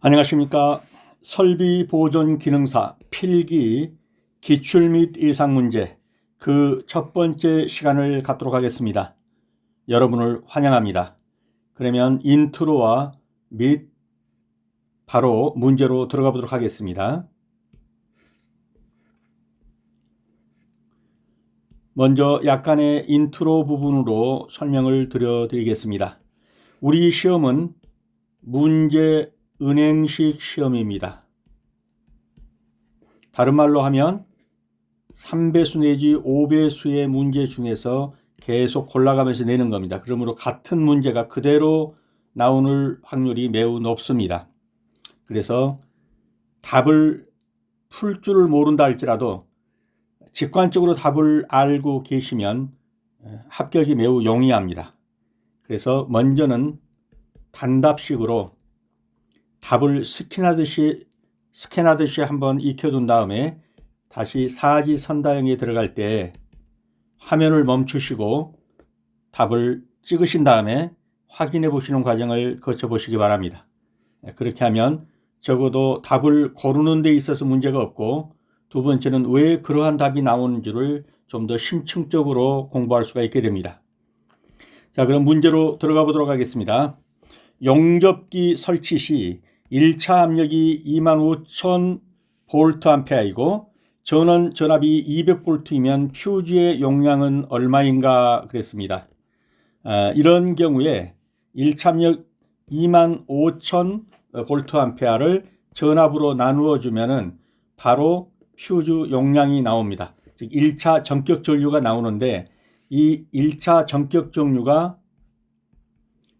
안녕하십니까. 설비 보존 기능사 필기 기출 및 예상 문제 그 첫 번째 시간을 갖도록 하겠습니다. 여러분을 환영합니다. 그러면 인트로와 및 바로 문제로 들어가 보도록 하겠습니다. 먼저 약간의 인트로 부분으로 설명을 드리겠습니다. 우리 시험은 문제 은행식 시험입니다. 다른 말로 하면 3배수 내지 5배수의 문제 중에서 계속 골라가면서 내는 겁니다. 그러므로 같은 문제가 그대로 나오는 확률이 매우 높습니다. 그래서 답을 풀 줄을 모른다 할지라도 직관적으로 답을 알고 계시면 합격이 매우 용이합니다. 그래서 먼저는 단답식으로 답을 스캔하듯이 한번 익혀둔 다음에 다시 사지선다형에 들어갈 때 화면을 멈추시고 답을 찍으신 다음에 확인해 보시는 과정을 거쳐 보시기 바랍니다. 그렇게 하면 적어도 답을 고르는 데 있어서 문제가 없고, 두 번째는 왜 그러한 답이 나오는지를 좀 더 심층적으로 공부할 수가 있게 됩니다. 자, 그럼 문제로 들어가 보도록 하겠습니다. 용접기 설치 시 1차 압력이 25,000V/A이고 전원 전압이 200V이면 퓨즈의 용량은 얼마인가 그랬습니다. 이런 경우에 1차 압력 25,000V/A를 전압으로 나누어 주면은 바로 퓨즈 용량이 나옵니다. 즉 1차 전격 전류가 나오는데 이 1차 전격 전류가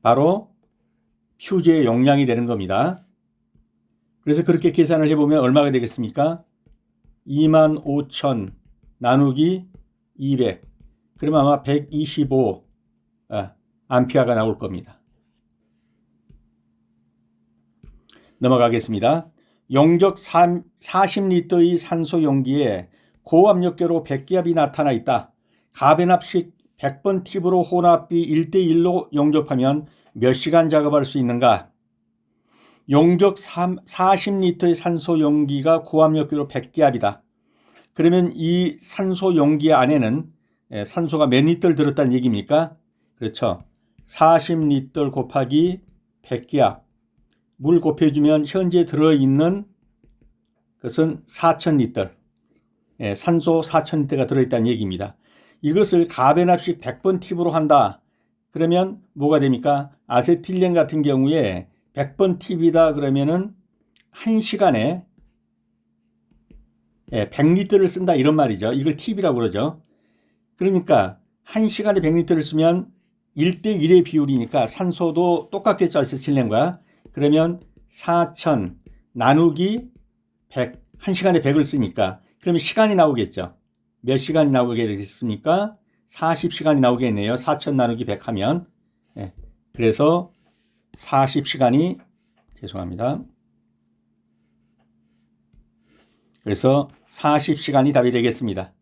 바로 퓨즈의 용량이 되는 겁니다. 그래서 그렇게 계산을 해보면 얼마가 되겠습니까? 25,000 나누기 200, 그러면 아마 125 암페어가 나올 겁니다. 넘어가겠습니다. 용적 40리터의 산소 용기에 고압력계로 100기압이 나타나 있다. 가변압식 100번 팁으로 혼합비 1:1로 용접하면 몇 시간 작업할 수 있는가? 용적 40리터의 산소 용기가 고압력계로 100기압이다. 그러면 이 산소 용기 안에는 산소가 몇 리터를 들었다는 얘기입니까? 그렇죠. 40리터 곱하기 100기압. 물 곱해주면 현재 들어있는 것은 4,000리터. 산소 4,000리터가 들어있다는 얘기입니다. 이것을 가변압식 100번 팁으로 한다. 그러면 뭐가 됩니까? 아세틸렌 같은 경우에 100번 팁이다 그러면은 1시간에 100리터를 쓴다 이런 말이죠. 이걸 팁이라고 그러죠. 그러니까 1시간에 100리터를 쓰면 1:1의 비율이니까 산소도 똑같겠죠. 아세틸렌과. 그러면 4,000 나누기 100, 1시간에 100을 쓰니까 그러면 시간이 나오겠죠. 몇 시간이 나오게 되겠습니까? 40시간이 나오겠네요. 4,000 나누기 100 하면. 그래서 40시간이 죄송합니다. 그래서 40시간이 답이 되겠습니다.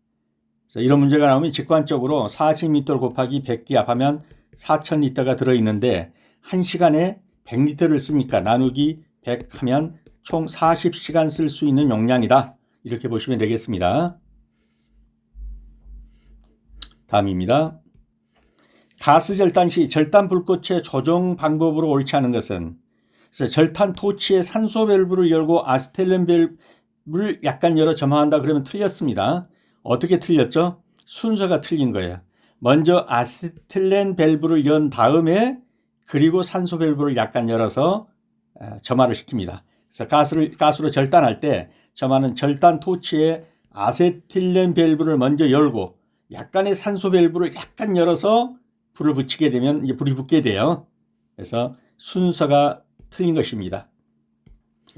그래서 이런 문제가 나오면 직관적으로 40리터 곱하기 100기압 하면 4,000리터가 들어있는데 1시간에 100리터를 쓰니까 나누기 100 하면 총 40시간 쓸 수 있는 용량이다. 이렇게 보시면 되겠습니다. 다음입니다. 가스 절단 시 절단 불꽃의 조정 방법으로 옳지 않은 것은, 그래서 절탄 토치의 산소 밸브를 열고 아세틸렌 밸브를 약간 열어 점화한다 그러면 틀렸습니다. 어떻게 틀렸죠? 순서가 틀린 거예요. 먼저 아세틸렌 밸브를 연 다음에 그리고 산소 밸브를 약간 열어서 점화를 시킵니다. 그래서 가스로 절단할 때 점화는 절단 토치에 아세틸렌 밸브를 먼저 열고 약간의 산소 밸브를 약간 열어서 불을 붙이게 되면 이제 불이 붙게 돼요. 그래서 순서가 틀린 것입니다.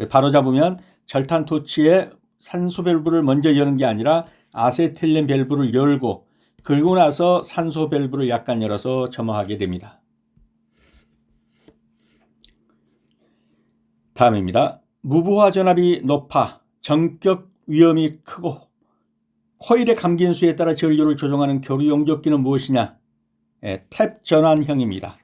바로 잡으면 절탄 토치에 산소 밸브를 먼저 여는 게 아니라 아세틸렌 밸브를 열고 그리고 나서 산소 밸브를 약간 열어서 점화하게 됩니다. 다음입니다. 무부하 전압이 높아 전격 위험이 크고 코일에 감긴 수에 따라 전류를 조정하는 교류 용접기는 무엇이냐? 탭 전환형입니다.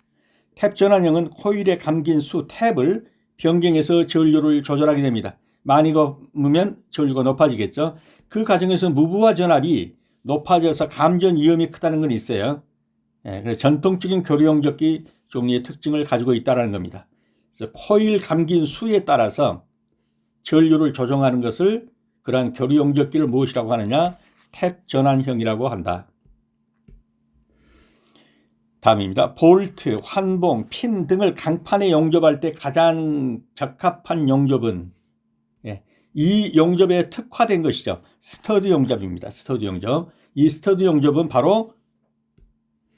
탭 전환형은 코일에 감긴 수 탭을 변경해서 전류를 조절하게 됩니다. 많이 검으면 전류가 높아지겠죠. 그 과정에서 무부하 전압이 높아져서 감전 위험이 크다는 건 있어요. 그래서 전통적인 교류용접기 종류의 특징을 가지고 있다는 겁니다. 그래서 코일 감긴 수에 따라서 전류를 조정하는 것을 그러한 교류용접기를 무엇이라고 하느냐? 택 전환형이라고 한다. 다음입니다. 볼트, 환봉, 핀 등을 강판에 용접할 때 가장 적합한 용접은 이 용접에 특화된 것이죠. 스터드 용접입니다. 스터드 용접. 이 스터드 용접은 바로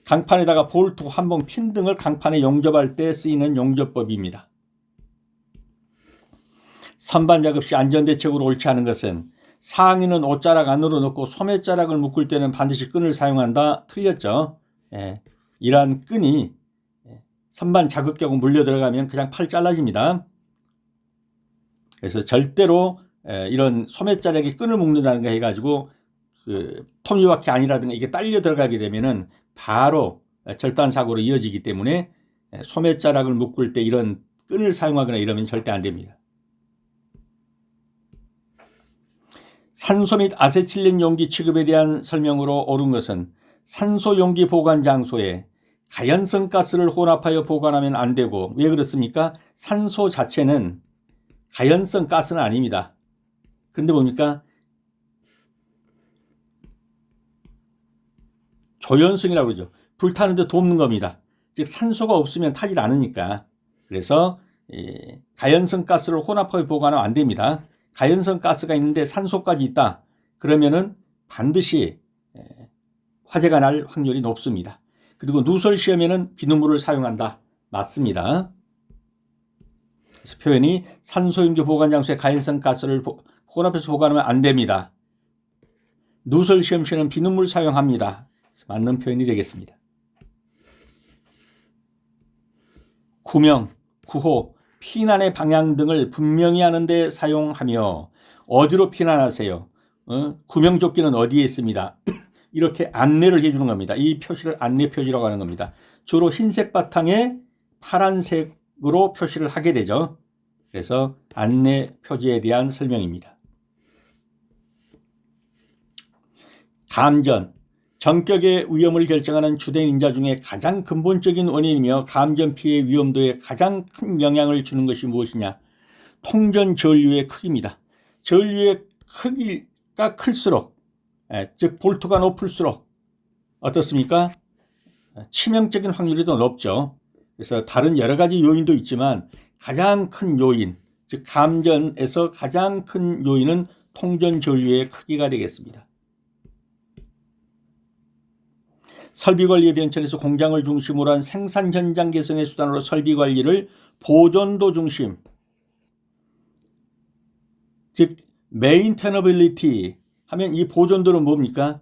강판에다가 볼트, 환봉, 핀 등을 강판에 용접할 때 쓰이는 용접법입니다. 선반 작업 시 안전대책으로 옳지 않은 것은 상의는 옷자락 안으로 넣고 소매자락을 묶을 때는 반드시 끈을 사용한다. 틀렸죠. 이러한 끈이 선반 자극하고 물려 들어가면 그냥 팔 잘라집니다. 그래서 절대로 이런 소매자락에 끈을 묶는다는 거 해가지고 그 톱니바퀴 안이라든가 이게 딸려 들어가게 되면은 바로 절단 사고로 이어지기 때문에 소매자락을 묶을 때 이런 끈을 사용하거나 이러면 절대 안 됩니다. 산소 및 아세틸렌 용기 취급에 대한 설명으로 옳은 것은 산소 용기 보관 장소에 가연성 가스를 혼합하여 보관하면 안 되고, 왜 그렇습니까? 산소 자체는 가연성 가스는 아닙니다. 그런데 뭡니까? 조연성이라고 그러죠. 불타는데 돕는 겁니다. 즉 산소가 없으면 타질 않으니까. 그래서 가연성 가스를 혼합하여 보관하면 안 됩니다. 가연성 가스가 있는데 산소까지 있다. 그러면은 반드시 화재가 날 확률이 높습니다. 그리고 누설 시험에는 비눗물을 사용한다. 맞습니다. 그래서 표현이 산소용기 보관 장소에 가연성 가스를 혼합해서 보관하면 안 됩니다. 누설 시험 시에는 비눗물 사용합니다. 맞는 표현이 되겠습니다. 구명, 구호, 피난의 방향 등을 분명히 하는 데 사용하며 어디로 피난하세요? 구명조끼는 어디에 있습니다. 이렇게 안내를 해주는 겁니다. 이 표시를 안내 표시라고 하는 겁니다. 주로 흰색 바탕에 파란색으로 표시를 하게 되죠. 그래서 안내 표지에 대한 설명입니다. 감전, 전격의 위험을 결정하는 주된 인자 중에 가장 근본적인 원인이며 감전 피해 위험도에 가장 큰 영향을 주는 것이 무엇이냐? 통전 전류의 크기입니다. 전류의 크기가 클수록, 즉 볼트가 높을수록 어떻습니까? 치명적인 확률이 더 높죠. 그래서 다른 여러 가지 요인도 있지만 가장 큰 요인, 즉 감전에서 가장 큰 요인은 통전 전류의 크기가 되겠습니다. 설비관리의 변천에서 공장을 중심으로 한 생산 현장 개선의 수단으로 설비관리를 보존도 중심, 즉 메인테너빌리티 하면 이 보존도는 뭡니까?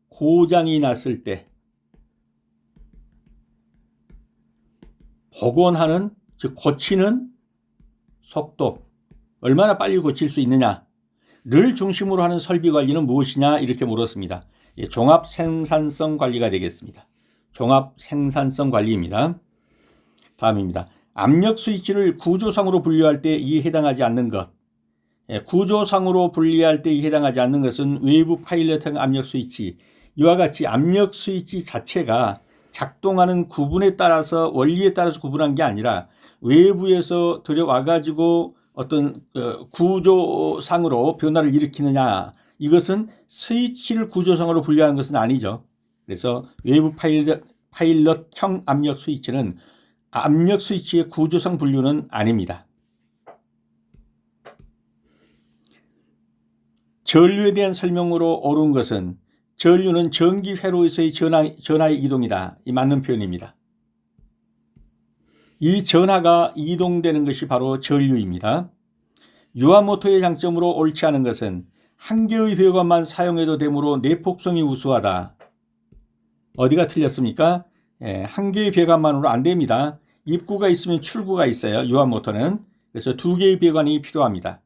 고장이 났을 때 복원하는, 즉 고치는 속도, 얼마나 빨리 고칠 수 있느냐를 중심으로 하는 설비관리는 무엇이냐 이렇게 물었습니다. 종합생산성 관리가 되겠습니다. 종합생산성 관리입니다. 다음입니다. 압력 스위치를 구조상으로 분류할 때 이에 해당하지 않는 것. 구조상으로 분리할 때 해당하지 않는 것은 외부 파일럿형 압력 스위치, 이와 같이 압력 스위치 자체가 작동하는 구분에 따라서, 원리에 따라서 구분한 게 아니라 외부에서 들여와가지고 어떤 구조상으로 변화를 일으키느냐, 이것은 스위치를 구조상으로 분류하는 것은 아니죠. 그래서 외부 파일럿형 압력 스위치는 압력 스위치의 구조상 분류는 아닙니다. 전류에 대한 설명으로 옳은 것은 전류는 전기 회로에서의 전하의 이동이다. 이 맞는 표현입니다. 이 전하가 이동되는 것이 바로 전류입니다. 유아모터의 장점으로 옳지 않은 것은 한 개의 배관만 사용해도 되므로 내폭성이 우수하다. 어디가 틀렸습니까? 한 개의 배관만으로 안 됩니다. 입구가 있으면 출구가 있어요. 유아모터는. 그래서 두 개의 배관이 필요합니다.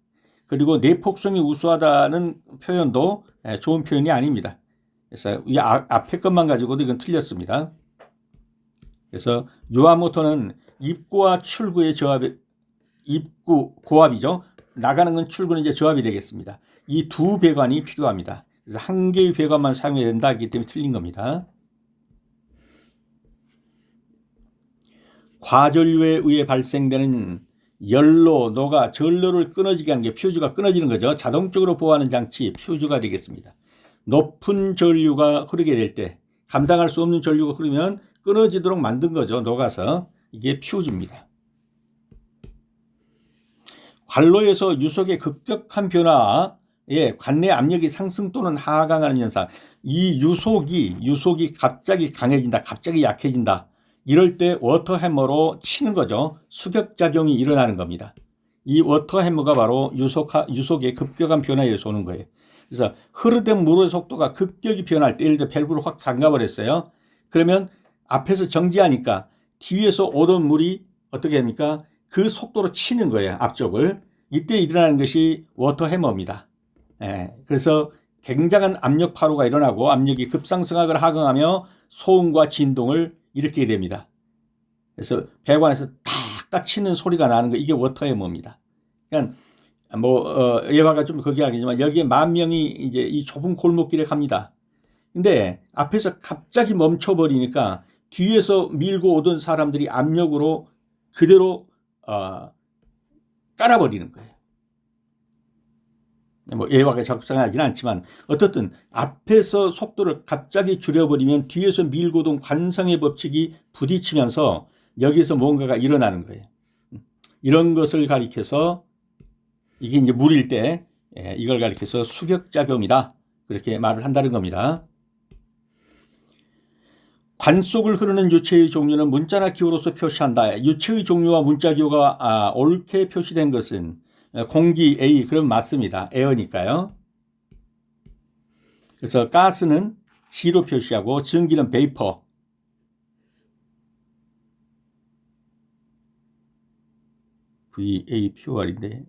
그리고 내폭성이 우수하다는 표현도 좋은 표현이 아닙니다. 그래서 이 앞에 것만 가지고도 이건 틀렸습니다. 그래서 유아모터는 입구와 출구의 입구 고압이죠. 나가는 건 출구는 이제 저압이 되겠습니다. 이 두 배관이 필요합니다. 그래서 한 개의 배관만 사용해야 된다 하기 때문에 틀린 겁니다. 과전류에 의해 발생되는 열로 노가 전로를 끊어지게 하는 게 퓨즈가 끊어지는 거죠. 자동적으로 보호하는 장치 퓨즈가 되겠습니다. 높은 전류가 흐르게 될 때 감당할 수 없는 전류가 흐르면 끊어지도록 만든 거죠. 녹아서. 이게 퓨즈입니다. 관로에서 유속의 급격한 변화에 관내 압력이 상승 또는 하강하는 현상. 이 유속이 갑자기 강해진다, 갑자기 약해진다. 이럴 때 워터 해머로 치는 거죠. 수격작용이 일어나는 겁니다. 이 워터 해머가 바로 유속의 급격한 변화에서 오는 거예요. 그래서 흐르던 물의 속도가 급격히 변할 때, 예를 들어 밸브를 확 잠가버렸어요. 그러면 앞에서 정지하니까 뒤에서 오던 물이 어떻게 합니까? 그 속도로 치는 거예요. 앞쪽을. 이때 일어나는 것이 워터 해머입니다. 그래서 굉장한 압력 파로가 일어나고 압력이 급상승하거나 하강하며 소음과 진동을 일으키게 됩니다. 그래서 배관에서 탁탁 치는 소리가 나는 거, 이게 워터 해머입니다. 그러니까 예화가 좀 거기하겠지만 여기에 10,000명이 이제 이 좁은 골목길에 갑니다. 근데 앞에서 갑자기 멈춰버리니까 뒤에서 밀고 오던 사람들이 압력으로 그대로 깔아버리는 거예요. 예화가 적당하지는 않지만 어떻든 앞에서 속도를 갑자기 줄여버리면 뒤에서 밀고 온 관성의 법칙이 부딪히면서 여기서 뭔가가 일어나는 거예요. 이런 것을 가리켜서 이게 이제 물일 때 이걸 가리켜서 수격작용이다. 그렇게 말을 한다는 겁니다. 관 속을 흐르는 유체의 종류는 문자나 기호로서 표시한다. 유체의 종류와 문자 기호가 옳게 표시된 것은 공기 A, 그럼 맞습니다. 에어니까요. 그래서 가스는 G로 표시하고 증기는 베이퍼. VAPOR인데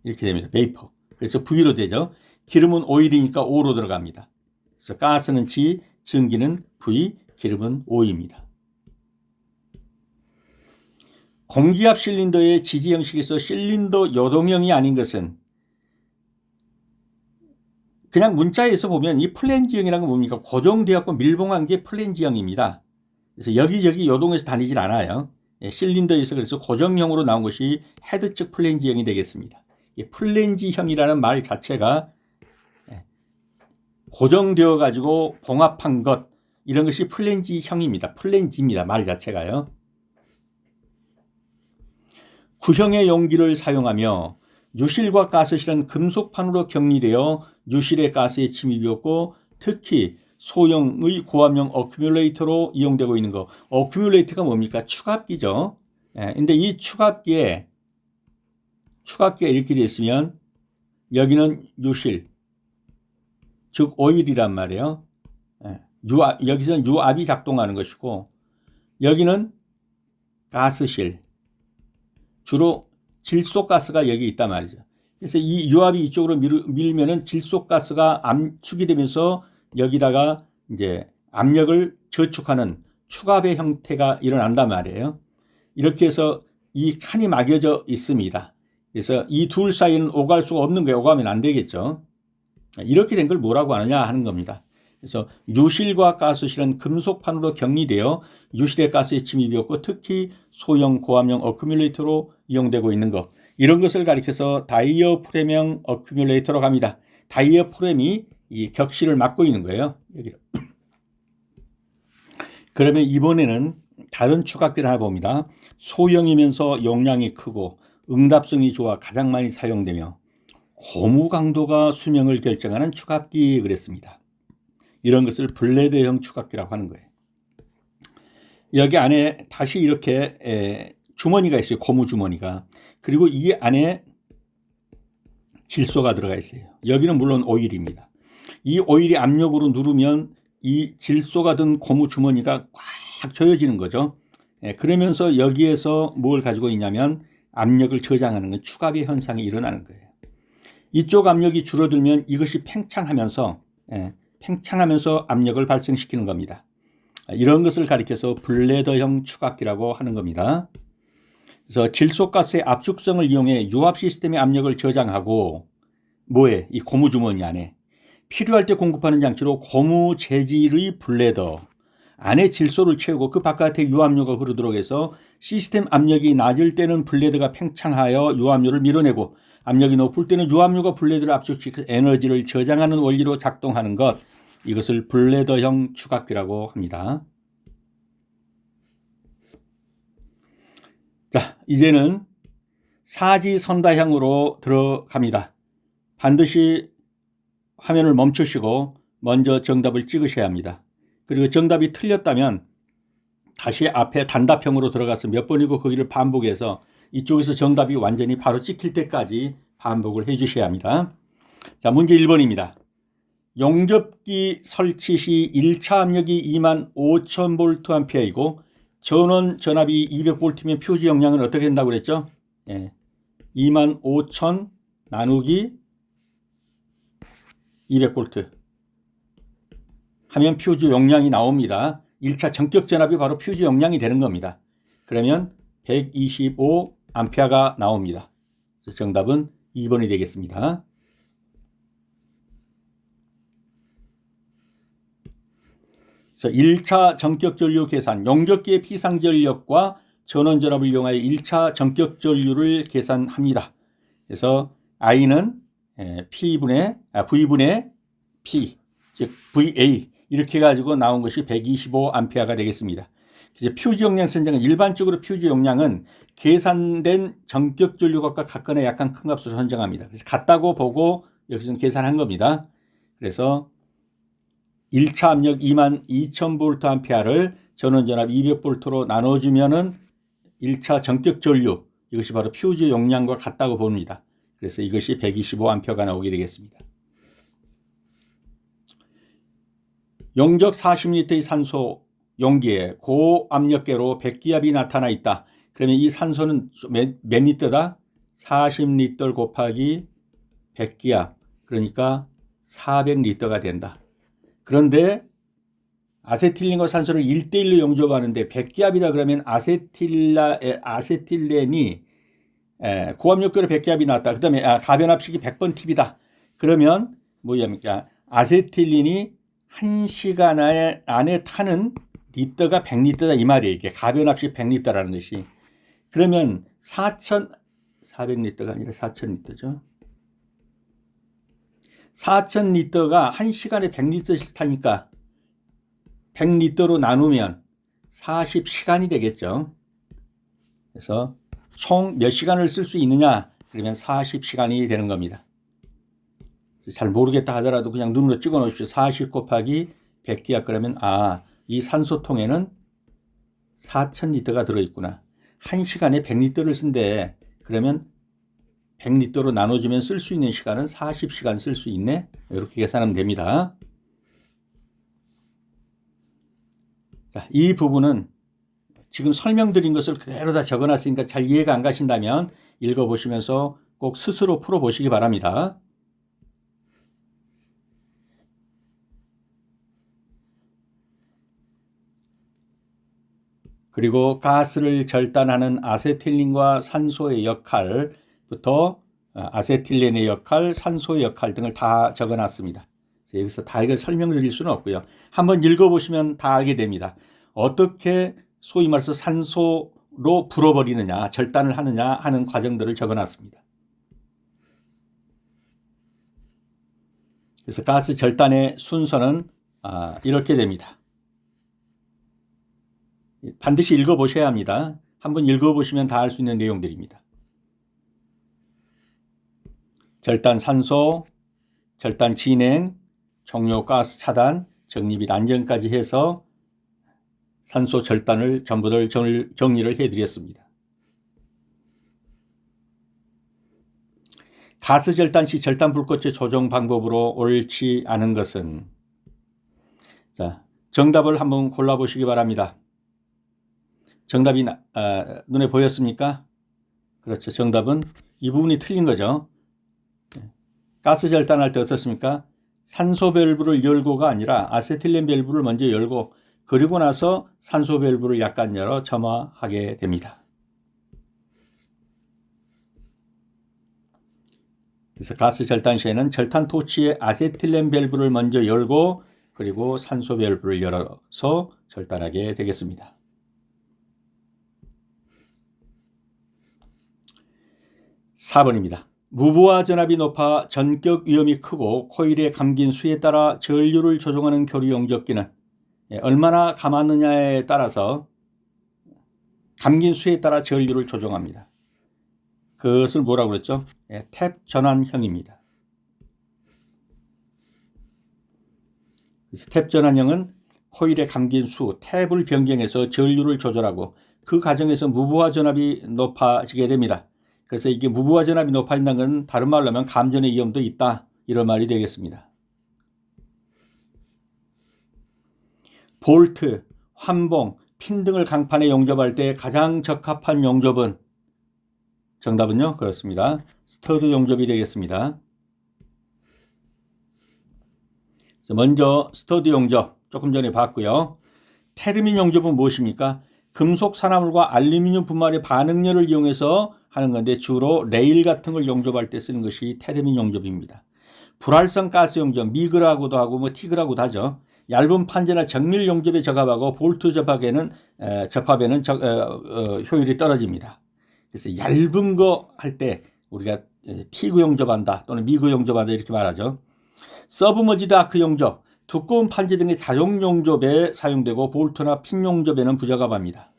이렇게 됩니다. 베이퍼. 그래서 V로 되죠. 기름은 오일이니까 O로 들어갑니다. 그래서 가스는 G, 증기는 V, 기름은 O입니다. 공기압 실린더의 지지 형식에서 실린더 요동형이 아닌 것은 그냥 문자에서 보면 이 플랜지형이라는 건 뭡니까? 고정되었고 밀봉한 게 플랜지형입니다. 그래서 여기저기 요동해서 다니질 않아요. 실린더에서 그래서 고정형으로 나온 것이 헤드 측 플랜지형이 되겠습니다. 플랜지형이라는 말 자체가 고정되어 가지고 봉합한 것, 이런 것이 플랜지형입니다. 플랜지입니다. 말 자체가요. 구형의 용기를 사용하며 유실과 가스실은 금속판으로 격리되어 유실의 가스에 침입이 없고 특히 소형의 고압용 어큐뮬레이터로 이용되고 있는 거. 어큐뮬레이터가 뭡니까? 추갑기죠. 근데 이 추갑기가 이렇게 됐으면 여기는 유실, 즉 오일이란 말이에요. 여기서는 유압이 작동하는 것이고 여기는 가스실, 주로 질소가스가 여기 있단 말이죠. 그래서 이 유압이 이쪽으로 밀면은 질소가스가 압축이 되면서 여기다가 이제 압력을 저축하는 추갑의 형태가 일어난단 말이에요. 이렇게 해서 이 칸이 막여져 있습니다. 그래서 이 둘 사이는 오갈 수가 없는 거예요. 오가면 안 되겠죠. 이렇게 된 걸 뭐라고 하느냐 하는 겁니다. 그래서 유실과 가스실은 금속판으로 격리되어 유실의 가스에 침입이 없고 특히 소형 고압용 어큐뮬레이터로 이용되고 있는 것, 이런 것을 가리켜서 다이어프램형 어큐뮬레이터로 합니다. 다이어프램이 이 격실을 막고 있는 거예요. 여기로. 그러면 이번에는 다른 추각기를 하나 봅니다. 소형이면서 용량이 크고 응답성이 좋아 가장 많이 사용되며 고무 강도가 수명을 결정하는 추각기 그랬습니다. 이런 것을 블레드형 추각기라고 하는 거예요. 여기 안에 다시 이렇게 주머니가 있어요. 고무 주머니가. 그리고 이 안에 질소가 들어가 있어요. 여기는 물론 오일입니다. 이 오일이 압력으로 누르면 이 질소가 든 고무 주머니가 꽉 조여지는 거죠. 그러면서 여기에서 뭘 가지고 있냐면 압력을 저장하는 건 추갑의 현상이 일어나는 거예요. 이쪽 압력이 줄어들면 이것이 팽창하면서 압력을 발생시키는 겁니다. 이런 것을 가리켜서 블레더형 추각기라고 하는 겁니다. 그래서 질소가스의 압축성을 이용해 유압 시스템의 압력을 저장하고 뭐에? 이 고무주머니 안에 필요할 때 공급하는 장치로 고무 재질의 블레더 안에 질소를 채우고 그 바깥에 유압류가 흐르도록 해서 시스템 압력이 낮을 때는 블레드가 팽창하여 유압류를 밀어내고 압력이 높을 때는 유압류가 블레드를 압축시켜 에너지를 저장하는 원리로 작동하는 것, 이것을 블레더형 추각기라고 합니다. 자, 이제는 사지선다형으로 들어갑니다. 반드시 화면을 멈추시고 먼저 정답을 찍으셔야 합니다. 그리고 정답이 틀렸다면 다시 앞에 단답형으로 들어가서 몇 번이고 거기를 반복해서 이쪽에서 정답이 완전히 바로 찍힐 때까지 반복을 해 주셔야 합니다. 자, 문제 1번입니다. 용접기 설치 시 1차 압력이 25,000V이고 전원 전압이 200V면 표지 용량은 어떻게 된다고 그랬죠? 25,000 나누기 200V 하면 퓨즈 용량이 나옵니다. 1차 전격 전압이 바로 퓨즈 용량이 되는 겁니다. 그러면 125A가 나옵니다. 그래서 정답은 2번이 되겠습니다. 그래서 1차 전격 전류 계산, 용접기의 피상 전력과 전원 전압을 이용하여 1차 전격 전류를 계산합니다. 그래서 I는 V분의 P, 즉 VA 이렇게 가지고 나온 것이 125A가 되겠습니다. 이제 퓨즈 용량 선정은 일반적으로 퓨즈 용량은 계산된 전격 전류값과 같거나 약간 큰 값으로 선정합니다. 그래서 같다고 보고 여기서는 계산한 겁니다. 그래서 1차 압력 22,000V를 전원 전압 200V로 나눠주면은 1차 전격 전류, 이것이 바로 퓨즈 용량과 같다고 봅니다. 그래서 이것이 125A가 나오게 되겠습니다. 용적 40리터의 산소 용기에 고압력계로 100기압이 나타나 있다. 그러면 이 산소는 몇 리터다? 40리터 곱하기 100기압, 그러니까 400리터가 된다. 그런데 아세틸렌과 산소를 1대1로 용접하는데 100기압이다 그러면 아세틸렌이 고압력계로 100기압이 나왔다. 그 다음에 가변압식이 100번 팁이다. 그러면 뭐냐면 아세틸렌이 1시간 안에 타는 리터가 100리터다 이 말이에요. 이게 가변압식 100리터라는 것이. 그러면 400리터가 아니라 4000리터죠. 4000리터가 1시간에 100리터씩 타니까 100리터로 나누면 40시간이 되겠죠. 그래서 총 몇 시간을 쓸 수 있느냐? 그러면 40시간이 되는 겁니다. 잘 모르겠다 하더라도 그냥 눈으로 찍어 놓으십시오. 40 곱하기 100기압 그러면 이 산소통에는 4000리터가 들어있구나. 1시간에 100리터를 쓴대. 그러면 100리터로 나눠주면 쓸 수 있는 시간은 40시간 쓸 수 있네. 이렇게 계산하면 됩니다. 자, 이 부분은 지금 설명드린 것을 그대로 다 적어놨으니까 잘 이해가 안 가신다면 읽어보시면서 꼭 스스로 풀어보시기 바랍니다. 그리고 가스를 절단하는 아세틸렌과 산소의 역할부터 아세틸렌의 역할, 산소의 역할 등을 다 적어놨습니다. 여기서 다 이걸 설명드릴 수는 없고요. 한번 읽어보시면 다 알게 됩니다. 어떻게 소위 말해서 산소로 불어버리느냐, 절단을 하느냐 하는 과정들을 적어놨습니다. 그래서 가스 절단의 순서는 이렇게 됩니다. 반드시 읽어보셔야 합니다. 한번 읽어보시면 다 알 수 있는 내용들입니다. 절단 산소, 절단 진행, 종료 가스 차단, 정리 및 안전까지 해서 산소 절단을 전부들 정리를 해드렸습니다. 가스 절단 시 절단 불꽃의 조정 방법으로 옳지 않은 것은, 자, 정답을 한번 골라보시기 바랍니다. 정답이 눈에 보였습니까? 그렇죠. 정답은 이 부분이 틀린 거죠. 가스 절단할 때 어떻습니까? 산소 밸브를 열고가 아니라 아세틸렌 밸브를 먼저 열고 그리고 나서 산소 밸브를 약간 열어 점화하게 됩니다. 그래서 가스 절단 시에는 절단 토치의 아세틸렌 밸브를 먼저 열고 그리고 산소 밸브를 열어서 절단하게 되겠습니다. 4번입니다. 무부하 전압이 높아 전격 위험이 크고 코일에 감긴 수에 따라 전류를 조종하는 교류 용접기는 얼마나 감았느냐에 따라서 감긴 수에 따라 전류를 조종합니다. 그것을 뭐라고 그랬죠? 탭 전환형입니다. 탭 전환형은 코일에 감긴 수, 탭을 변경해서 전류를 조절하고 그 과정에서 무부하 전압이 높아지게 됩니다. 그래서 이게 무부하 전압이 높아진다는 건 다른 말로 하면 감전의 위험도 있다, 이런 말이 되겠습니다. 볼트, 환봉, 핀 등을 강판에 용접할 때 가장 적합한 용접은 정답은요, 그렇습니다. 스터드 용접이 되겠습니다. 먼저 스터드 용접 조금 전에 봤고요. 테르민 용접은 무엇입니까? 금속 산화물과 알루미늄 분말의 반응열을 이용해서 하는 건데 주로 레일 같은 걸 용접할 때 쓰는 것이 테르민 용접입니다. 불활성 가스 용접, 미그라고도 하고 티그라고도 하죠. 얇은 판재나 정밀 용접에 적합하고 볼트 접합에는 효율이 떨어집니다. 그래서 얇은 거 할 때 우리가 티그 용접한다 또는 미그 용접한다 이렇게 말하죠. 서브머지드 아크 용접, 두꺼운 판재 등의 자동 용접에 사용되고 볼트나 핀 용접에는 부적합합니다.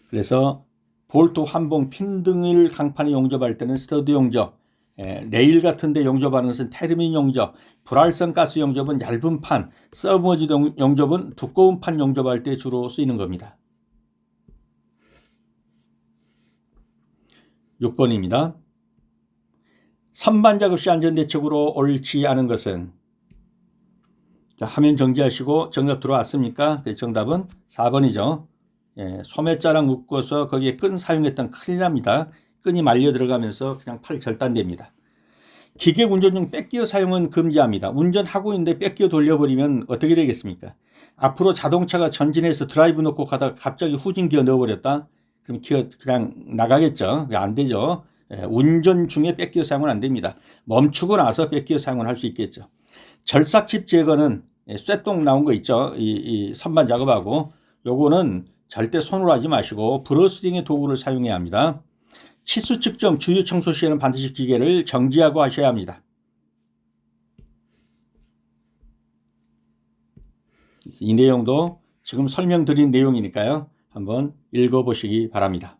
그래서 볼트, 환봉, 핀 등을 강판에 용접할 때는 스터드 용접, 레일 같은 데 용접하는 것은 테르민 용접, 불활성 가스 용접은 얇은 판, 서브머지드 용접은 두꺼운 판 용접할 때 주로 쓰이는 겁니다. 6번입니다. 선반 작업 시 안전대책으로 옳지 않은 것은? 자, 화면 정지하시고 정답 들어왔습니까? 정답은 4번이죠. 소매자랑 묶어서 거기에 끈 사용했던 큰일 납니다. 끈이 말려 들어가면서 그냥 팔 절단됩니다. 기계 운전 중 뺏기어 사용은 금지합니다. 운전하고 있는데 뺏기어 돌려버리면 어떻게 되겠습니까? 앞으로 자동차가 전진해서 드라이브 놓고 가다가 갑자기 후진기어 넣어버렸다? 그럼 기어 그냥 나가겠죠. 안 되죠. 운전 중에 뺏기어 사용은 안 됩니다. 멈추고 나서 뺏기어 사용을 할 수 있겠죠. 절삭칩 제거는 쇠똥 나온 거 있죠. 이 선반 작업하고 요거는 절대 손으로 하지 마시고 브러쉬 등의 도구를 사용해야 합니다. 치수 측정, 주유 청소 시에는 반드시 기계를 정지하고 하셔야 합니다. 이 내용도 지금 설명드린 내용이니까요. 한번 읽어보시기 바랍니다.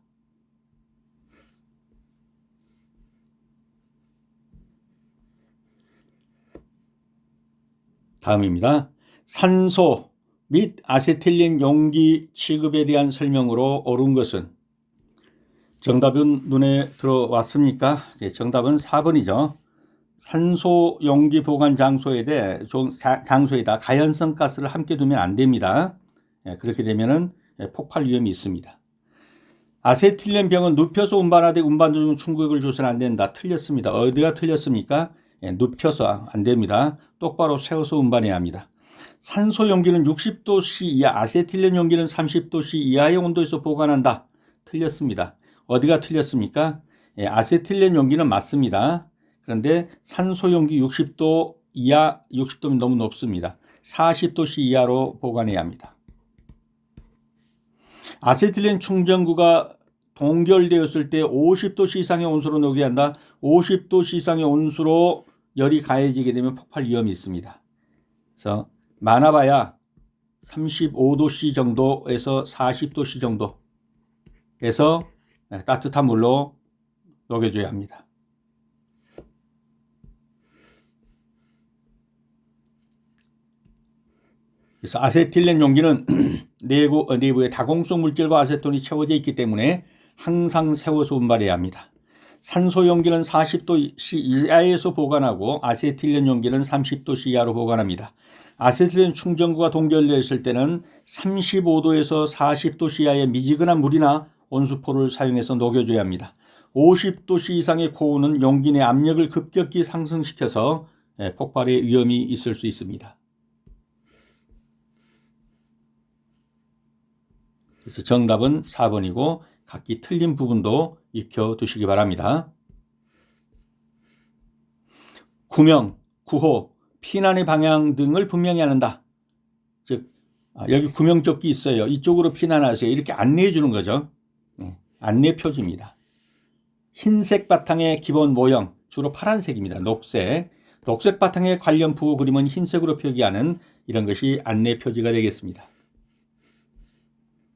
다음입니다. 산소 및 아세틸린 용기 취급에 대한 설명으로 옳은 것은? 정답은 눈에 들어왔습니까? 정답은 4번이죠. 산소 용기 보관 장소에다 가연성 가스를 함께 두면 안 됩니다. 그렇게 되면은 폭발 위험이 있습니다. 아세틸렌 병은 눕혀서 운반하되 운반 도중 충격을 줘서는 안 된다. 틀렸습니다. 어디가 틀렸습니까? 눕혀서 안 됩니다. 똑바로 세워서 운반해야 합니다. 산소 용기는 60도씨 이하, 아세틸렌 용기는 30도씨 이하의 온도에서 보관한다. 틀렸습니다. 어디가 틀렸습니까? 아세틸렌 용기는 맞습니다. 그런데 산소 용기 60도 이하, 60도면 너무 높습니다. 40도씨 이하로 보관해야 합니다. 아세틸렌 충전구가 동결되었을 때 50도씨 이상의 온수로 녹여야 한다. 50도씨 이상의 온수로 열이 가해지게 되면 폭발 위험이 있습니다. 그래서 많아봐야 35도씨 정도에서 40도씨 정도에서 따뜻한 물로 녹여줘야 합니다. 그래서 아세틸렌 용기는 내부에 다공성 물질과 아세톤이 채워져 있기 때문에 항상 세워서 운반해야 합니다. 산소 용기는 40도씨 이하에서 보관하고 아세틸렌 용기는 30도씨 이하로 보관합니다. 아세틸렌 충전구가 동결되었을 때는 35도에서 40도씨 이하의 미지근한 물이나 온수포를 사용해서 녹여줘야 합니다. 50도씨 이상의 고온은 용기 내 압력을 급격히 상승시켜서 폭발의 위험이 있을 수 있습니다. 그래서 정답은 4번이고 각기 틀린 부분도 익혀두시기 바랍니다. 구명, 구호, 피난의 방향 등을 분명히 하는다. 즉 여기 구명조끼 있어요. 이쪽으로 피난하세요. 이렇게 안내해 주는 거죠. 안내 표지입니다. 흰색 바탕의 기본 모형, 주로 파란색입니다. 녹색 바탕의 관련 부호 그림은 흰색으로 표기하는 이런 것이 안내 표지가 되겠습니다.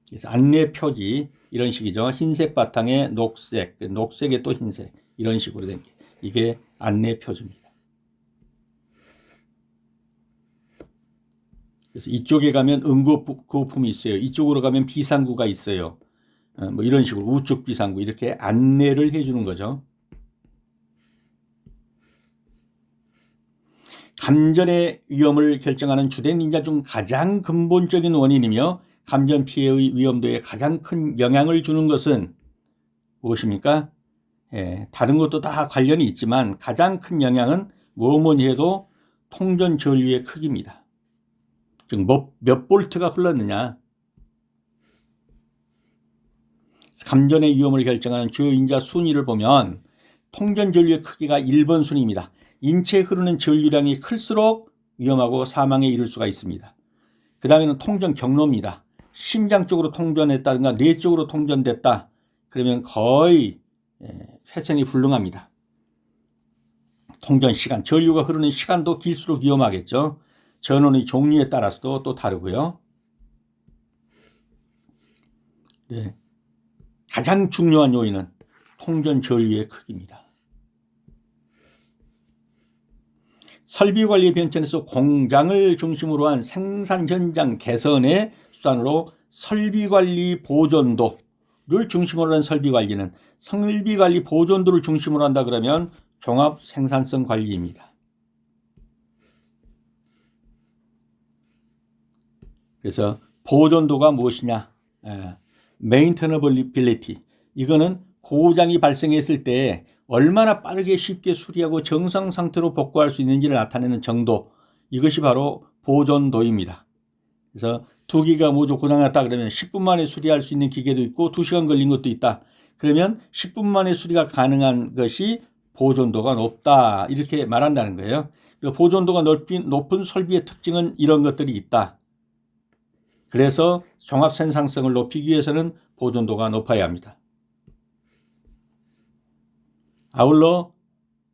그래서 안내 표지 이런 식이죠. 흰색 바탕에 녹색에 또 흰색 이런 식으로 된 게 이게 안내 표지입니다. 그래서 이쪽에 가면 응급구호품이 있어요. 이쪽으로 가면 비상구가 있어요. 뭐 이런 식으로 우측 비상구 이렇게 안내를 해주는 거죠. 감전의 위험을 결정하는 주된 인자 중 가장 근본적인 원인이며 감전 피해의 위험도에 가장 큰 영향을 주는 것은 무엇입니까? 다른 것도 다 관련이 있지만 가장 큰 영향은 뭐니 해도 통전 전류의 크기입니다. 즉 몇 볼트가 흘렀느냐. 감전의 위험을 결정하는 주요 인자 순위를 보면 통전 전류의 크기가 1번 순위입니다. 인체에 흐르는 전류량이 클수록 위험하고 사망에 이를 수가 있습니다. 그 다음에는 통전 경로입니다. 심장 쪽으로 통전했다든가 뇌 쪽으로 통전됐다. 그러면 거의 회생이 불능합니다. 통전 시간, 전류가 흐르는 시간도 길수록 위험하겠죠. 전원의 종류에 따라서도 또 다르고요. 가장 중요한 요인은 통전 전류의 크기입니다. 설비관리 변천에서 공장을 중심으로 한 생산 현장 개선의 수단으로 설비관리 보존도를 중심으로 한 설비관리는 설비관리 보존도를 중심으로 한다 그러면 종합 생산성 관리입니다. 그래서 보존도가 무엇이냐? 메인테너빌리티. 이거는 고장이 발생했을 때 얼마나 빠르게 쉽게 수리하고 정상 상태로 복구할 수 있는지를 나타내는 정도. 이것이 바로 보존도입니다. 그래서 두 기가 모두 고장났다 그러면 10분 만에 수리할 수 있는 기계도 있고 2시간 걸린 것도 있다. 그러면 10분 만에 수리가 가능한 것이 보존도가 높다. 이렇게 말한다는 거예요. 보존도가 높은 설비의 특징은 이런 것들이 있다. 그래서 종합 생산성을 높이기 위해서는 보존도가 높아야 합니다. 아울러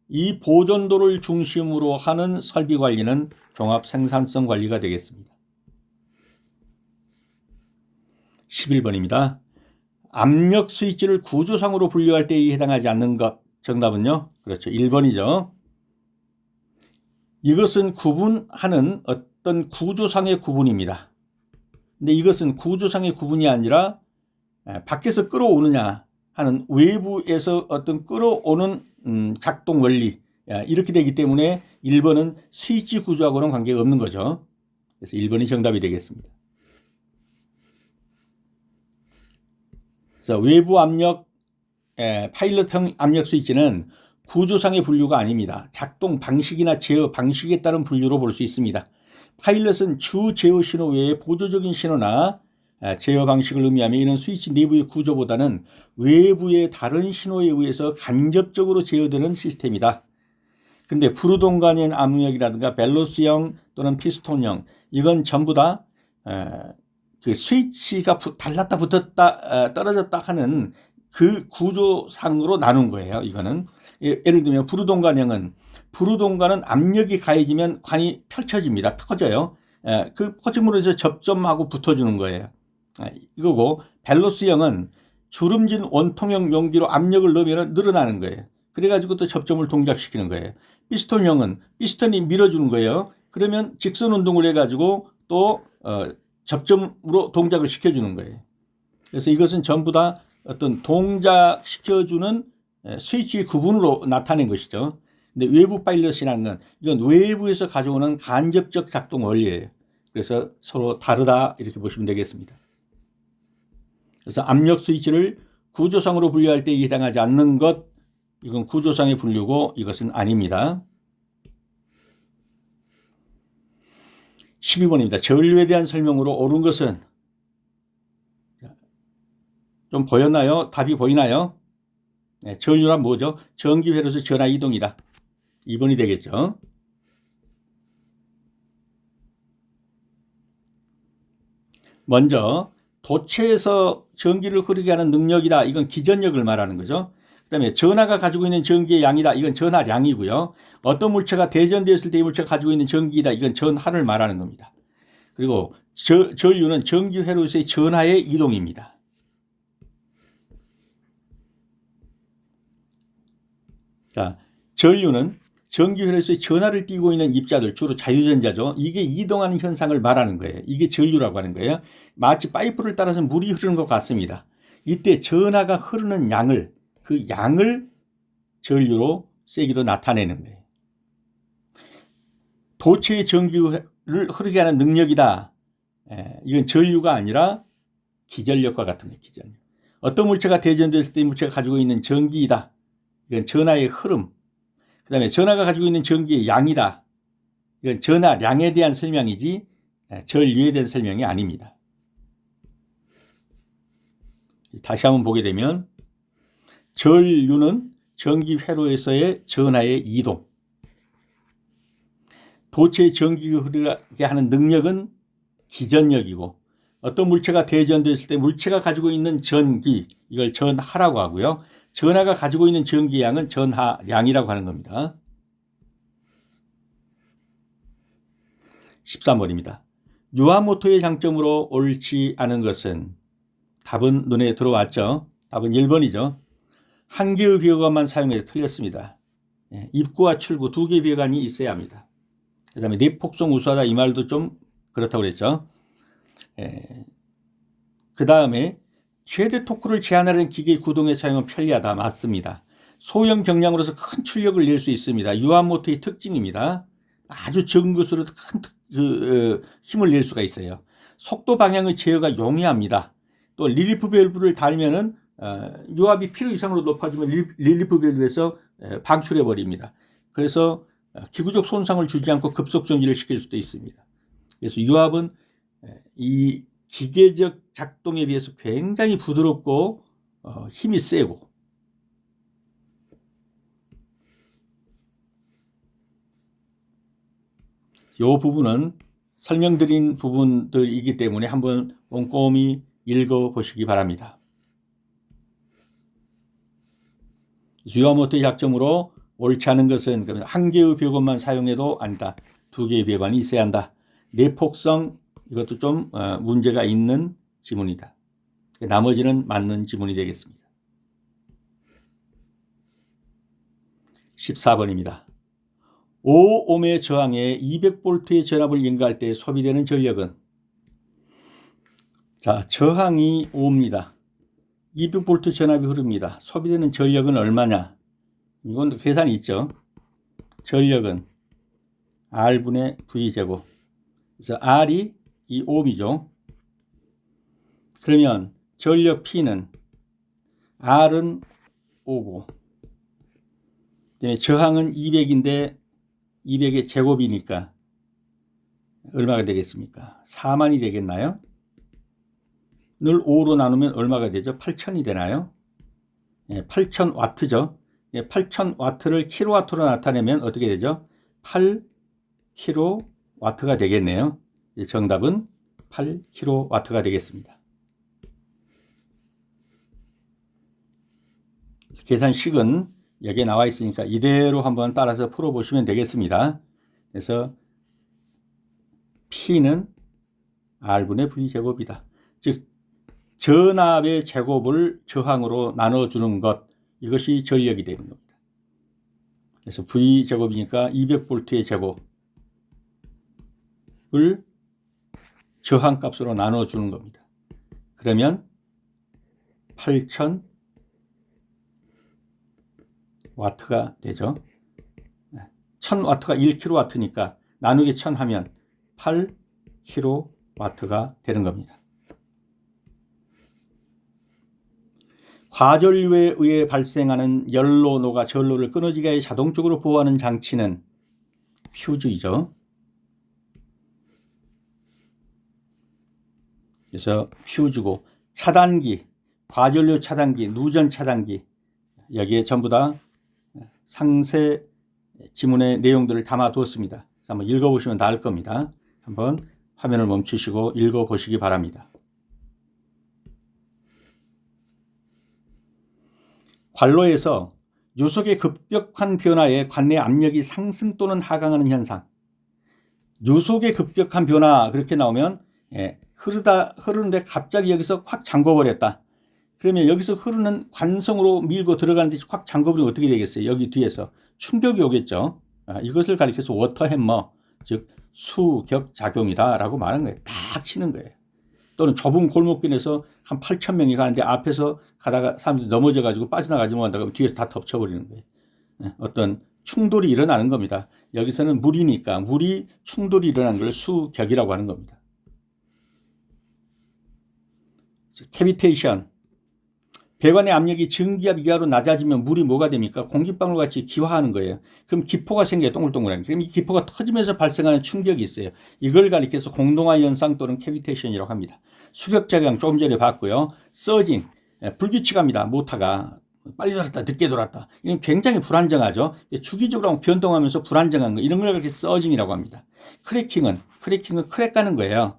이 보존도를 중심으로 하는 설비 관리는 종합 생산성 관리가 되겠습니다. 11번입니다. 압력 스위치를 구조상으로 분류할 때에 해당하지 않는 것. 정답은요? 그렇죠. 1번이죠. 이것은 구분하는 어떤 구조상의 구분입니다. 근데 이것은 구조상의 구분이 아니라 밖에서 끌어오느냐 하는 외부에서 어떤 끌어오는 작동 원리 이렇게 되기 때문에 1번은 스위치 구조하고는 관계가 없는 거죠. 그래서 1번이 정답이 되겠습니다. 그래서 외부 압력 파일럿형 압력 스위치는 구조상의 분류가 아닙니다. 작동 방식이나 제어 방식에 따른 분류로 볼 수 있습니다. 파일럿은 주 제어 신호 외에 보조적인 신호나 제어 방식을 의미하며 이는 스위치 내부의 구조보다는 외부의 다른 신호에 의해서 간접적으로 제어되는 시스템이다. 근데 부르동관형 압력이라든가 벨로스형 또는 피스톤형 이건 전부 다 그 스위치가 달랐다 붙었다 떨어졌다 하는 그 구조상으로 나눈 거예요. 이거는 예를 들면 부르동관형은 압력이 가해지면 관이 펼쳐집니다. 퍼져요. 그 퍼짐으로 해서 접점하고 붙어주는 거예요. 이거고 벨로스형은 주름진 원통형 용기로 압력을 넣으면 늘어나는 거예요. 그래가지고 또 접점을 동작시키는 거예요. 피스톤형은 피스톤이 밀어주는 거예요. 그러면 직선 운동을 해가지고 또 접점으로 동작을 시켜주는 거예요. 그래서 이것은 전부 다 어떤 동작시켜주는 스위치 구분으로 나타낸 것이죠. 근데 외부 파일럿이라는 건 이건 외부에서 가져오는 간접적 작동 원리예요. 그래서 서로 다르다 이렇게 보시면 되겠습니다. 그래서 압력 스위치를 구조상으로 분류할 때 해당하지 않는 것 이건 구조상의 분류고 이것은 아닙니다. 12번입니다. 전류에 대한 설명으로 옳은 것은 좀 보였나요? 답이 보이나요? 네, 전류란 뭐죠? 전기회로에서 전하 이동이다. 2번이 되겠죠. 먼저 도체에서 전기를 흐르게 하는 능력이다. 이건 기전력을 말하는 거죠. 그 다음에 전하가 가지고 있는 전기의 양이다. 이건 전하량이고요. 어떤 물체가 대전되었을 때 이 물체가 가지고 있는 전기이다. 이건 전하를 말하는 겁니다. 그리고 전류는 전기회로에서의 전하의 이동입니다. 자, 전류는 전기회로에서의 전하를 띠고 있는 입자들, 주로 자유전자죠. 이게 이동하는 현상을 말하는 거예요. 이게 전류라고 하는 거예요. 마치 파이프를 따라서 물이 흐르는 것 같습니다. 이때 전하가 흐르는 양을, 그 양을 전류로 세기로 나타내는 거예요. 도체의 전기를 흐르게 하는 능력이다. 이건 전류가 아니라 기전력과 같은 거예요. 기전력. 어떤 물체가 대전됐을 때 이 물체가 가지고 있는 전기이다. 이건 전하의 흐름. 그 다음에 전하가 가지고 있는 전기의 양이다. 이건 전하량에 대한 설명이지 전류에 대한 설명이 아닙니다. 다시 한번 보게 되면 전류는 전기회로에서의 전하의 이동, 도체의 전기가 흐르게 하는 능력은 기전력이고, 어떤 물체가 대전됐을 때 물체가 가지고 있는 전기, 이걸 전하라고 하고요. 전하가 가지고 있는 전기량은 전하량이라고 하는 겁니다. 13번입니다. 유아모터의 장점으로 옳지 않은 것은, 답은 눈에 들어왔죠. 답은 1번이죠. 한 개의 비호감만 사용해서 틀렸습니다. 입구와 출구 두 개의 비호감이 있어야 합니다. 그 다음에 내폭성 우수하다 이 말도 좀 그렇다고 그랬죠. 그 다음에 최대 토크를 제한하는 기계의 구동에 사용은 편리하다. 맞습니다. 소형 경량으로서 큰 출력을 낼 수 있습니다. 유아모터의 특징입니다. 아주 적은 것으로 큰 힘을 낼 수가 있어요. 속도 방향의 제어가 용이합니다. 또 릴리프 밸브를 달면은 유압이 필요 이상으로 높아지면 릴리프 밸브에서 방출해 버립니다. 그래서 기구적 손상을 주지 않고 급속 정지를 시킬 수도 있습니다. 그래서 유압은 이 기계적 작동에 비해서 굉장히 부드럽고 힘이 세고, 이 부분은 설명드린 부분들이기 때문에 한번 꼼꼼히 읽어보시기 바랍니다. 유아모터의 약점으로 옳지 않은 것은 한 개의 벽원만 사용해도 아니다. 두 개의 벽원이 있어야 한다. 내폭성, 이것도 좀 문제가 있는 지문이다. 나머지는 맞는 지문이 되겠습니다. 14번입니다. 5옴의 저항에 200V의 전압을 연가할 때 소비되는 전력은, 자, 저항이 5입니다. 200V 전압이 흐릅니다. 소비되는 전력은 얼마냐? 이건 계산이 있죠. 전력은 R분의 V제곱. 그래서 R이 이 5이죠. 그러면 전력 P는 R은 5고, 저항은 200인데 200의 제곱이니까 얼마가 되겠습니까? 4만이 되겠나요? 늘 5로 나누면 얼마가 되죠? 8,000이 되나요? 8,000W죠. 8,000W를 킬로와트로 나타내면 어떻게 되죠? 8kW가 되겠네요. 정답은 8kW가 되겠습니다. 계산식은 여기에 나와 있으니까 이대로 한번 따라서 풀어보시면 되겠습니다. 그래서 P는 R분의 V제곱이다. 즉 전압의 제곱을 저항으로 나눠주는 것, 이것이 전력이 되는 겁니다. 그래서 V제곱이니까 200V의 제곱을 저항값으로 나눠주는 겁니다. 그러면 8,000W가 되죠. 1000W가 1kW니까 나누기 1000 하면 8kW가 되는 겁니다. 과전류에 의해 발생하는 열로 녹아 전로를 끊어지게 하여 자동적으로 보호하는 장치는 퓨즈이죠. 그래서 퓨즈고 차단기, 과전류 차단기, 누전 차단기 여기에 전부 다 상세 지문의 내용들을 담아두었습니다. 한번 읽어보시면 다 알 겁니다. 한번 화면을 멈추시고 읽어보시기 바랍니다. 관로에서 유속의 급격한 변화에 관내 압력이 상승 또는 하강하는 현상. 유속의 급격한 변화 그렇게 나오면 흐르는데 갑자기 여기서 확 잠궈버렸다. 그러면 여기서 흐르는 관성으로 밀고 들어가는데 확 잠궈버리면 어떻게 되겠어요? 여기 뒤에서 충격이 오겠죠. 이것을 가리켜서 워터 해머, 즉 수격작용이다 라고 말하는 거예요. 딱 치는 거예요. 또는 좁은 골목길에서 한 8,000명이 가는데 앞에서 가다가 사람들이 넘어져가지고 빠져나가지 못한다고 하면 뒤에서 다 덮쳐버리는 거예요. 어떤 충돌이 일어나는 겁니다. 여기서는 물이니까 물이 충돌이 일어나는 걸 수격이라고 하는 겁니다. 캐비테이션. 배관의 압력이 증기압 이하로 낮아지면 물이 뭐가 됩니까? 공기방울 같이 기화하는 거예요. 그럼 기포가 생겨요. 동글동글한. 그럼 이 기포가 터지면서 발생하는 충격이 있어요. 이걸 가리켜서 공동화 현상 또는 캐비테이션이라고 합니다. 수격작용 조금 전에 봤고요. 서징, 불규칙합니다. 모터가 빨리 돌았다 늦게 돌았다. 이건 굉장히 불안정하죠. 주기적으로 변동하면서 불안정한 거 이런 걸 그렇게 서징이라고 합니다. 크래킹은 크랙 가는 거예요.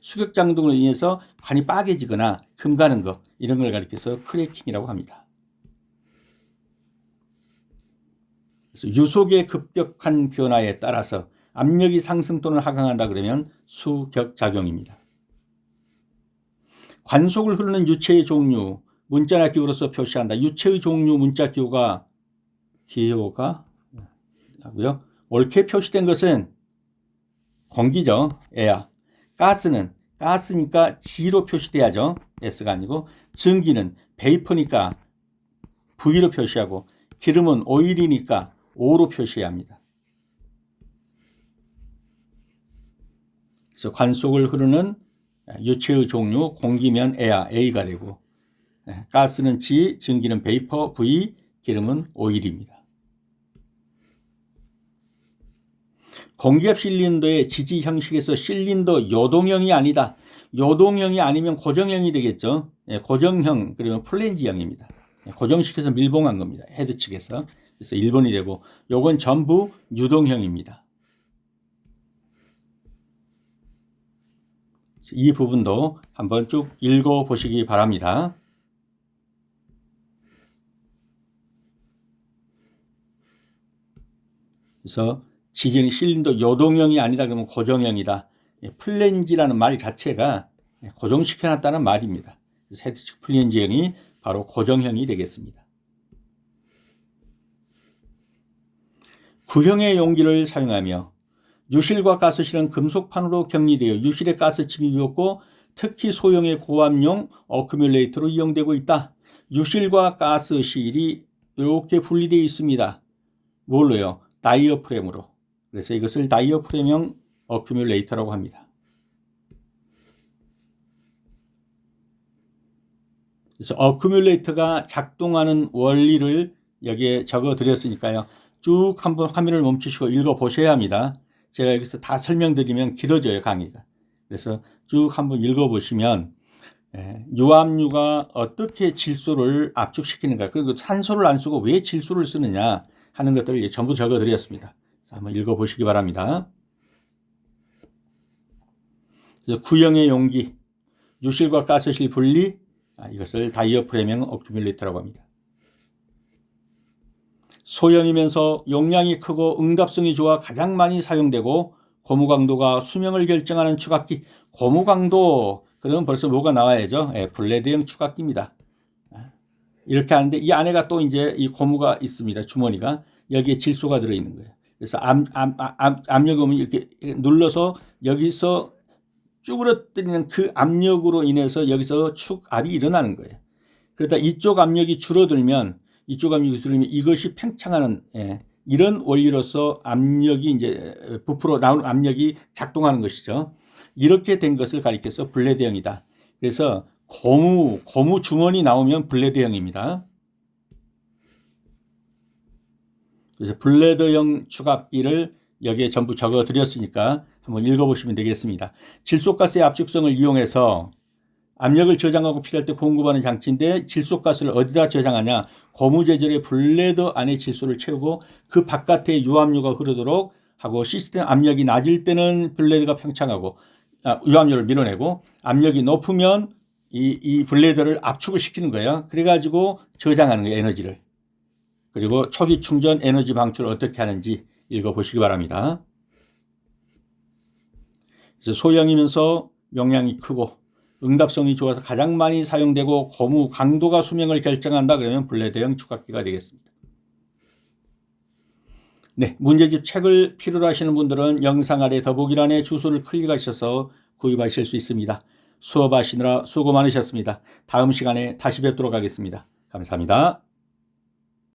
수격작용으로 인해서 관이 빠개지거나 금 가는 거 이런 걸 가리켜서 크래킹이라고 합니다. 그래서 유속의 급격한 변화에 따라서 압력이 상승 또는 하강한다 그러면 수격작용입니다. 관속을 흐르는 유체의 종류, 문자나 기호로서 표시한다. 유체의 종류 문자 기호가 하고요. 옳게 표시된 것은 공기죠. 에어. 가스니까 G로 표시돼야죠. S가 아니고 증기는 베이퍼니까 V로 표시하고 기름은 오일이니까 O로 표시해야 합니다. 그래서 관속을 흐르는 유체의 종류 공기면 에어 A가 되고 가스는 G, 증기는 베이퍼 V, 기름은 오일입니다. 공기압 실린더의 지지 형식에서 실린더 요동형이 아니다. 요동형이 아니면 고정형이 되겠죠. 고정형 그러면 플랜지형입니다. 고정시켜서 밀봉한 겁니다. 헤드 측에서. 그래서 1번이 되고 요건 전부 유동형입니다. 이 부분도 한번 쭉 읽어보시기 바랍니다. 그래서 지진 실린더 요동형이 아니다 그러면 고정형이다. 플랜지라는 말 자체가 고정시켜놨다는 말입니다. 그래서 헤드측 플랜지형이 바로 고정형이 되겠습니다. 구형의 용기를 사용하며 유실과 가스실은 금속판으로 격리되어 유실의 가스 침입이 없고 특히 소형의 고압용 어큐뮬레이터로 이용되고 있다. 유실과 가스실이 이렇게 분리되어 있습니다. 뭘로요? 다이어프램으로. 그래서 이것을 다이어프램형 어큐뮬레이터라고 합니다. 그래서 어큐뮬레이터가 작동하는 원리를 여기에 적어 드렸으니까요. 쭉 한번 화면을 멈추시고 읽어 보셔야 합니다. 제가 여기서 다 설명드리면 길어져요, 강의가. 그래서 쭉 한번 읽어 보시면 유압유가 어떻게 질소를 압축시키는가, 그리고 산소를 안 쓰고 왜 질소를 쓰느냐 하는 것들을 전부 적어 드렸습니다. 한번 읽어 보시기 바랍니다. 그래서 구형의 용기, 유실과 가스실 분리, 이것을 다이어프램형 어큐뮬레이터라고 합니다. 소형이면서 용량이 크고 응답성이 좋아 가장 많이 사용되고 고무강도가 수명을 결정하는 추각기. 고무강도 그러면 벌써 뭐가 나와야죠? 블레드형 추각기입니다. 이렇게 하는데 이 안에가 또 이제 이 고무가 있습니다. 주머니가. 여기에 질소가 들어있는 거예요. 그래서 압력이 오면 이렇게 눌러서 여기서 쭈그러뜨리는 그 압력으로 인해서 여기서 축압이 일어나는 거예요. 그러다 이쪽 압력이 줄어들면 이것이 팽창하는 이런 원리로서 압력이 이제 부풀어 나오는 압력이 작동하는 것이죠. 이렇게 된 것을 가리켜서 블레드형이다. 그래서 고무 주머니 나오면 블레드형입니다. 그래서 블레드형 추각기를 여기에 전부 적어 드렸으니까 한번 읽어보시면 되겠습니다. 질소가스의 압축성을 이용해서 압력을 저장하고 필요할 때 공급하는 장치인데, 질소가스를 어디다 저장하냐? 고무재질의 블레더 안에 질소를 채우고 그 바깥에 유압류가 흐르도록 하고, 시스템 압력이 낮을 때는 블레드가 팽창하고 유압류를 밀어내고, 압력이 높으면 이 블레드를 압축을 시키는 거예요. 그래가지고 저장하는 거예요, 에너지를. 그리고 초기 충전 에너지 방출을 어떻게 하는지 읽어보시기 바랍니다. 그래서 소형이면서 용량이 크고 응답성이 좋아서 가장 많이 사용되고 고무 강도가 수명을 결정한다 그러면 블레드형 축각기가 되겠습니다. 네, 문제집 책을 필요로 하시는 분들은 영상 아래 더보기란에 주소를 클릭하셔서 구입하실 수 있습니다. 수업하시느라 수고 많으셨습니다. 다음 시간에 다시 뵙도록 하겠습니다. 감사합니다.